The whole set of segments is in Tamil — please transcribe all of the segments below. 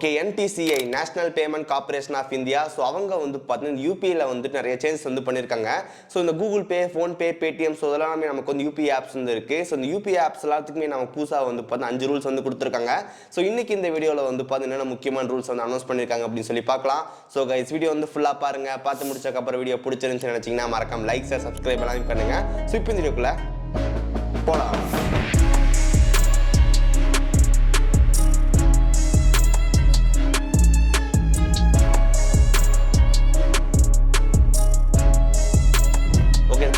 Okay, NPCI national payment corporation of India. So அவங்க வந்து பார்த்தீங்கன்னா யூபிஐயில் வந்து நிறைய சேஞ்சஸ் வந்து பண்ணியிருக்காங்க. ஸோ இந்த Google Pay, PhonePe, Paytm, so இதெல்லாமே நமக்கு வந்து யூபிஐ ஆப்ஸ் வந்து இருக்குது. ஸோ இந்த யூபிஐ ஆப்ஸ் எல்லாத்துக்குமே நம்ம புதுசாக வந்து பார்த்தீங்கன்னா 5 ரூல்ஸ் வந்து கொடுத்துருக்காங்க. ஸோ இன்னைக்கு இந்த வீடியோவில் வந்து பார்த்தீங்கன்னா முக்கியமான ரூல்ஸ் வந்து அனௌன்ஸ் பண்ணியிருக்காங்க அப்படின்னு சொல்லி பார்க்கலாம். ஸோ கைஸ், வீடியோ வந்து ஃபுல்லாக பாருங்கள். பார்த்து முடிச்சக்கப்புறம் வீடியோ பிடிச்சிருந்துச்சுன்னு நினச்சிங்கன்னா மறக்காம லைக், ஷேர், சப்ஸ்கிரைப் எல்லாமே பண்ணுங்கள். ஸோ இப்போ இந்த வீடியோக்குள்ளே போகலாம்.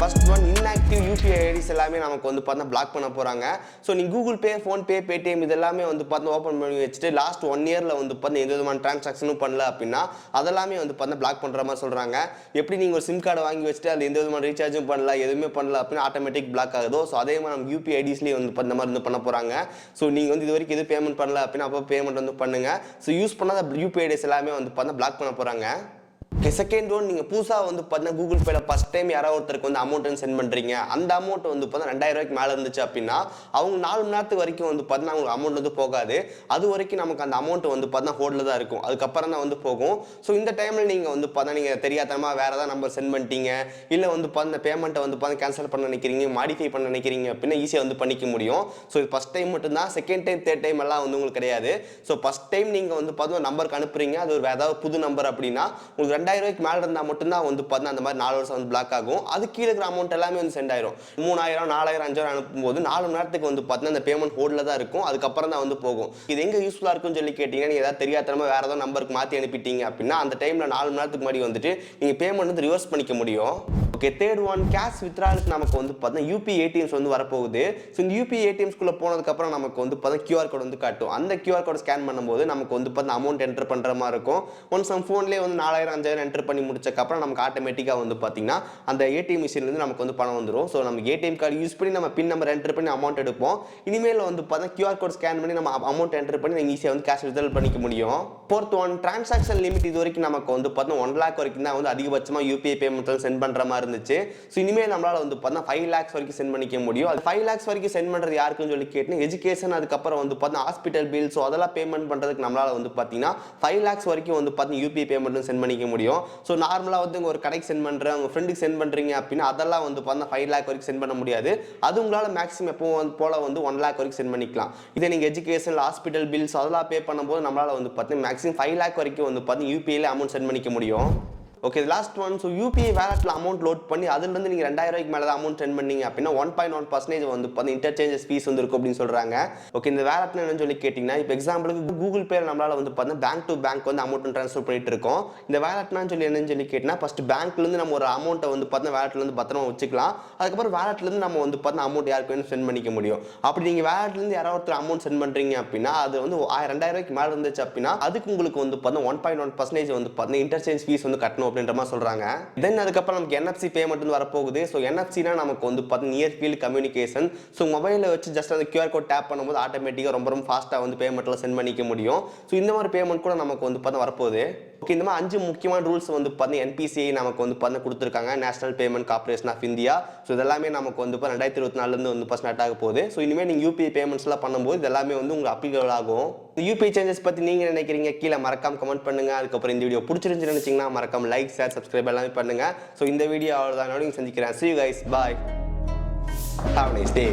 First one, inactive UPI IDs எல்லாமே நமக்கு வந்து பார்த்தா பிளாக் பண்ண போகிறாங்க. ஸோ நீங்கள் கூகுள் பே, ஃபோன்பே, பேடிஎம் இதெல்லாமே வந்து பார்த்தா ஓப்பன் பண்ணி வச்சுட்டு லாஸ்ட் 1 இயரில் வந்து பார்த்தா எந்த விதமான டிரான்சாக்ஷனும் பண்ணல அப்படின்னா அதெல்லாமே வந்து பார்த்தா பிளாக் பண்ணுற மாதிரி சொல்கிறாங்க. எப்படி நீங்கள் ஒரு சிம் கார்டை வாங்கி வச்சுட்டு அது எந்த விதமான ரீசார்ஜும் பண்ணல, எதுவுமே பண்ணல அப்படின்னா ஆட்டோமேட்டிக் பிளாக் ஆகுதோ, ஸோ அதே மாதிரி நம்ம யூபிஐ ஐடிஸ்லேயே வந்து இந்த மாதிரி வந்து பண்ண போகிறாங்க. ஸோ நீங்கள் வந்து இது வரைக்கும் எது பேமெண்ட் பண்ணல அப்படின்னா அப்போ பேமெண்ட் வந்து பண்ணுங்கள். ஸோ யூஸ் பண்ணாத யூபிஐ ஐடிஸ் எல்லாமே வந்து பார்த்தா பிளாக் பண்ண போகிறாங்க. செகண்ட் ஒன், நீங்கள் புதுசாக வந்து பார்த்தீங்கன்னா கூகுள் பேல ஃபஸ்ட் டைம் யாராவது ஒருத்தருக்கு வந்து அமௌண்ட் சென்ட் பண்ணுறீங்க, அந்த அமௌண்ட் வந்து பார்த்தா 2000 ரூபாய்க்கு மேலே இருந்துச்சு அப்படின்னா அவங்க 4 மணி நேரத்துக்கு வரைக்கும் வந்து பார்த்தீங்கன்னா அவங்களுக்கு அமௌண்ட் வந்து போகாது. அது வரைக்கும் நமக்கு அந்த அமௌண்ட் வந்து பார்த்தீங்கன்னா ஹோல்டில் தான் இருக்கும். அதுக்கப்புறம் தான் வந்து போகும். ஸோ இந்த டைமில் நீங்கள் வந்து பார்த்தா நீங்கள் தெரியாதனமாக வேறு ஏதாவது நம்பர் சென்ட் பண்ணிட்டீங்க, இல்லை வந்து பார்த்தா பேமெண்ட்டை வந்து பார்த்தா கேன்சல் பண்ண நினைக்கிறீங்க, மாடிஃபை பண்ண நினைக்கிறீங்க அப்படின்னா ஈஸியாக வந்து பண்ணிக்க முடியும். ஸோ இது ஃபஸ்ட் டைம் மட்டும்தான். செகண்ட் டைம், தேர்ட் டைம் எல்லாம் வந்து உங்களுக்கு கிடையாது. ஸோ ஃபஸ்ட் டைம் நீங்கள் வந்து பார்த்தா ஒரு நம்பருக்கு அனுப்புறீங்க, அது ஒரு ஏதாவது புது நம்பர் அப்படின்னா உங்களுக்கு 2000 ரூபாய்க்கு மேலே இருந்தால் மட்டும்தான் வந்து பார்த்தா அந்த மாதிரி 4 வருஷம் வந்து பிளாக் ஆகும். அது கீழே இருக்கிற அமௌண்ட் எல்லாமே வந்து சென்ட் ஆயிரும். 3000, 4000, 5000 அனுப்பும்போது 4 மணி நேரத்துக்கு வந்து பார்த்தீங்கன்னா அந்த பேமெண்ட் ஹோல்டில் தான் இருக்கும். அதுக்கப்புறம் தான் வந்து போகும். இது எங்கே யூஸ்ஃபுல்லாக இருக்குன்னு சொல்லி கேட்டீங்கன்னா, நீங்கள் ஏதாவது தெரியாதனமா வேறு ஏதாவது நம்பருக்கு மாற்றி அனுப்பிட்டீங்க அப்படின்னா அந்த டைமில் 4 மணி நேரத்துக்கு முன்னாடி வந்துட்டு நீங்கள் பேமெண்ட் வந்து ரிவர்ஸ் பண்ணிக்க முடியும். ஓகே, தேர்ட் ஒன், கேஷ் வித்ட்ராலுக்கு நமக்கு வந்து பார்த்தீங்கன்னா யூபிஐ ஏடிஎம்ஸ் வந்து வரப்போகுது. ஸோ இந்த யூபிஐ ஏடிஎம்ஸ்குள்ளே போனதுக்கப்புறம் நமக்கு வந்து பார்த்தீங்கன்னா QR கோட் வந்து காட்டும். அந்த QR கோட் ஸ்கேன் பண்ணும்போது நமக்கு வந்து பார்த்தீங்கன்னா அமௌண்ட் என்டர் பண்ணுற மாதிரி இருக்கும். ஒன்ஸ் நம்ம ஃபோன்லேயே வந்து 4000, 5000 என்டர் பண்ணி முடிச்சக்கப்புறம் நமக்கு ஆட்டோமேட்டிக்காக வந்து பார்த்தீங்கன்னா அந்த ஏடிஎம் மிஷின்லேருந்து நமக்கு வந்து பணம் வந்துடும். ஸோ நம்ம ஏடிஎம் கார்டு யூஸ் பண்ணி நம்ம பின் நம்பர் என்டர் பண்ணி அமௌண்ட் எடுப்போம். இனிமேல் வந்து பார்த்தீங்கன்னா QR கோட் ஸ்கேன் பண்ணி நம்ம அமௌண்ட் என்டர் பண்ணி நம்ம ஈஸியாக வந்து கேஷ் வித்ட்ரா பண்ணிக்க முடியும். ஃபோர்த் ஒன், டிரான்சாக்ஷன் லிமிட் இது வரைக்கும் நமக்கு வந்து பார்த்தீங்கன்னா 1 lakh வரைக்கும் தான் வந்து அதிகபட்சமாக யூபிஐ பேமெண்ட் சென்ட் பண்ணுற மாதிரி இருந்துச்சு. ஸோ இனிமேல் நம்மளால் வந்து பார்த்தீங்கன்னா 5 lakhs வரைக்கும் சென்ட் பண்ணிக்க முடியும். அது 5 lakhs வரைக்கும் சென்ட் பண்ணுறது யாருக்குன்னு சொல்லி கேட்டீங்கன்னா எஜுகேஷன், அதுக்கப்புறம் வந்து பார்த்தீங்கன்னா ஹாஸ்பிட்டல் பில், ஸோ அதெல்லாம் பேமெண்ட் பண்ணுறதுக்கு நம்மளால் வந்து பார்த்தீங்கன்னா 5 lakhs வரைக்கும் வந்து பார்த்தீங்கன்னா யூபிஐ பேமெண்ட் சென்ட் பண்ணிக்க முடியும். ஸோ நார்மலாக வந்து ஒரு கடைக்கு சென்ட் பண்ணுறேன், உங்கள் ஃப்ரெண்டுக்கு சென்ட் பண்ணுறீங்க அப்படின்னா அதெல்லாம் வந்து பார்த்தீங்கன்னா 5 lakh வரைக்கும் சென்ட் பண்ண முடியாது. அது உங்களால் மேக்ஸிமம் எப்போ போல் வந்து 1 lakh வரைக்கும் சென்ட் பண்ணிக்கலாம். இதே நீங்கள் எஜுகேஷன், ஹாஸ்பிட்டல் பில்ஸ் அதெல்லாம் பே பண்ணும்போது நம்மளால் வந்து பார்த்தீங்கன்னா மேக்ஸிமம் 5 lakh வரைக்கும் வந்து பார்த்தீங்கன்னா யூபிஐல அமௌண்ட் சென்ட் பண்ணிக்க முடியும். Okay, last one, so UPI வேலட்டில் அமௌண்ட் லோட் பண்ணி அதுலேருந்து நீங்கள் 2000 ரூபாய்க்கு மேலே தான் அமௌண்ட் சென்ட் பண்ணீங்க அப்படின்னா 1.1% வந்து பார்த்தீங்கன்னா இன்டர்சேஞ்சஸ் ஃபீஸ் வந்து இருக்கும் அப்படின்னு சொல்கிறாங்க. ஓகே, இந்த வேலட்னு என்னன்னு சொல்லி கேட்டிங்கன்னா, இப்போ எக்ஸாம்பிளுக்கு கூகுள் பேல நம்மளால் வந்து பார்த்தீங்கன்னா பேங்க் டு பேங்க் வந்து அமௌண்ட் ட்ரான்ஸ்ஃபர் பண்ணிட்டு இருக்கோம். இந்த வேலட்னான்னு சொல்லி என்னன்னு சொல்லி கேட்டிங்கன்னா, ஃபஸ்ட் பேங்க்லேருந்து நம்ம ஒரு அமௌண்ட்டை வந்து பார்த்தீங்கன்னா வேலட்லேருந்து பத்திரமா வச்சுக்கலாம். அதுக்கப்புறம் வேலட்லேருந்து நம்ம வந்து பார்த்தீங்கன்னா அமௌண்ட் யாருக்கு வேணும் சென்ட் பண்ணிக்க முடியும். அப்படி நீங்கள் வேலட்லேருந்து யாராவது ஒருத்தர் அமௌண்ட் சென்ட் பண்ணுறீங்க அப்படின்னா அது வந்து 2000 ரூபாய்க்கு மேலே இருந்துச்சு அப்படின்னா அதுக்கு உங்களுக்கு வந்து பார்த்தீங்கன்னா 1.1% வந்து பார்த்தீங்கன்னா இன்டர்சேஞ்ச் ஃபீஸ் வந்து கட்டணும் அப்படின்ற மாதிரி சொல்கிறாங்க. தென் அதுக்கப்புறம் நமக்கு NFC பேமெண்ட் வந்து வரப்போகுது. ஸோ NFC-னா நமக்கு வந்து பார்த்தீங்கன்னா நியர் ஃபீல்ட் கம்யூனிகேஷன். ஸோ மொபைலில் வச்சு ஜஸ்ட் அந்த QR கோட் டேப் பண்ணும்போது ஆட்டோமேட்டிக்காக ரொம்ப ஃபாஸ்ட்டாக வந்து பேமெண்ட்டில் சென்ட் பண்ணிக்க முடியும். ஸோ இந்த மாதிரி பேமெண்ட் கூட நமக்கு வந்து பார்த்தா வரப்போகுது. ஓகே, இந்த மாதிரி 5 முக்கியமான ரூல்ஸ் வந்து பார்த்தீங்கன்னா NPCI நமக்கு வந்து பார்த்தீங்கன்னா கொடுத்துருக்காங்க, national payment corporation of India. So இதெல்லாமே நமக்கு வந்து 2024 வந்து ஸ்டார்ட் ஆக போகுது. ஸோ இனிமேல் நீங்கள் யூபிஐ பேமெண்ட்ஸ்லாம் பண்ணும்போது இதெல்லாமே வந்து உங்களுக்கு அப்ளிகபிள் ஆகும். யூபிஐ சேஞ்சஸ் பற்றி நீங்கள் நினைக்கிறீங்க கீழே மறக்காம கமெண்ட் பண்ணுங்க. அதுக்கப்புறம் இந்த வீடியோ பிடிச்சிருந்துச்சு நினைச்சிங்கன்னா மறக்காம லைக், ஷேர், சப்ஸ்கிரைப் எல்லாமே பண்ணுங்க. ஸோ இந்த வீடியோ அவ்வளோதான், சந்திக்கிறேன். See you guys, bye, have a nice day.